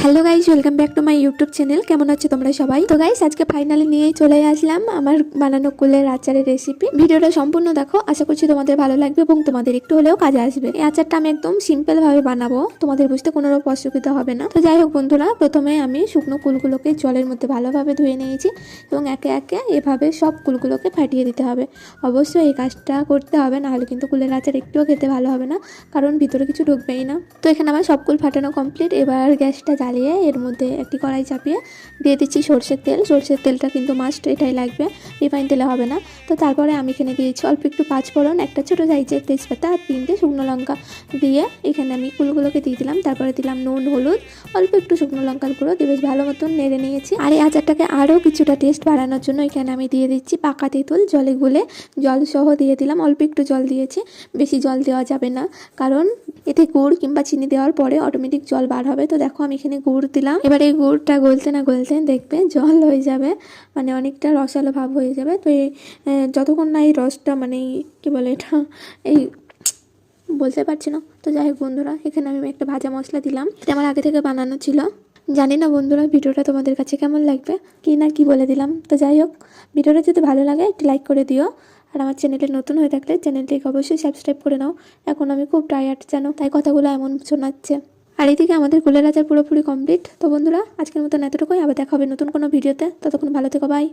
Hello guys, welcome back to my YouTube channel. কেমন আছো তোমরা সবাই? তো গাইস, আজকে ফাইনালি নিয়েই চলে আসলাম আমার বানানো কুলের আচারের রেসিপি। ভিডিওটা সম্পূর্ণ দেখো, আশা করছি তোমাদের ভালো লাগবে এবং তোমাদের একটু হলেও কাজে আসবে। এই আচারটা আমি একদম সিম্পল ভাবে বানাবো, তোমাদের বুঝতে কোনো রকম অসুবিধা হবে না। তো যাই হোক বন্ধুরা, প্রথমে আমি শুকনো কুলগুলোকে জলের মধ্যে ভালোভাবে ধুয়ে নিয়েছি এবং একে একে এভাবে সব কুলগুলোকে ফাটিয়ে দিতে হবে। অবশ্যই এই কাজটা করতে হবে, নাহলে কিন্তু কুলের আচার একটুও খেতে ভালো হবে না, কারণ ভিতরে কিছু ঢুকবেই না। তো এখানে আমার সব কুল ফাটানো কমপ্লিট। এবার গ্যাসটা জ্বালিয়ে এর মধ্যে একটি কড়াই চাপিয়ে দিয়ে দিচ্ছি সরষের তেল। সরষের তেলটা কিন্তু মাস্ট, এটাই লাগবে, রিফাইন তেলে হবে না। তো তারপরে আমি এখানে দিয়েছি অল্প একটু পাঁচফোড়ন, একটা ছোটো সাইজের তেজপাতা আর 3টে শুকনো লঙ্কা দিয়ে এখানে আমি কুলগুলোকে দিয়ে দিলাম। তারপরে দিলাম নুন, হলুদ, অল্প একটু শুকনো লঙ্কার গুঁড়ো দিয়ে বেশ ভালো মতন নেড়ে নিয়েছি। আর এই আচারটাকে আরও কিছুটা টেস্ট বাড়ানোর জন্য এখানে আমি দিয়ে দিচ্ছি পাকা তেঁতুল, জলে গুলে জল সহ দিয়ে দিলাম। অল্প একটু জল দিয়েছি, বেশি জল দেওয়া যাবে না, কারণ এতে গুড় কিংবা চিনি দেওয়ার পরে অটোমেটিক জল বার হবে। তো দেখো আমি এখানে গুড় দিলাম। এবার এই গুড়টা গলতে না গলতে দেখবে জল হয়ে যাবে, মানে অনেকটা রসালো ভাব হয়ে যাবে। তো এই যতক্ষণ না এই রসটা মানে কি বলে এটা, এই বলতে পারছি না। তো যাই হোক বন্ধুরা, এখানে আমি একটা ভাজা মশলা দিলাম, এটা আমার আগে থেকে বানানো ছিল। জানি না বন্ধুরা ভিডিওটা তোমাদের কাছে কেমন লাগবে, কি না কি বলে দিলাম। তো যাই হোক, ভিডিওটা যদি ভালো লাগে একটু লাইক করে দিও, আর আমার চ্যানেলে নতুন হয়ে থাকলে চ্যানেলটিকে অবশ্যই সাবস্ক্রাইব করে নাও। এখন আমি খুব টায়ার্ড জানো, তাই কথাগুলো এমন শোনাচ্ছে। আর এইদিকে আমাদের কুলের আচার পুরোপুরি কমপ্লিট। তো বন্ধুরা, আজকের মতন এতটুকুই, আবার দেখা হবে নতুন কোনো ভিডিওতে। ততক্ষণ ভালো থেকো, বাই।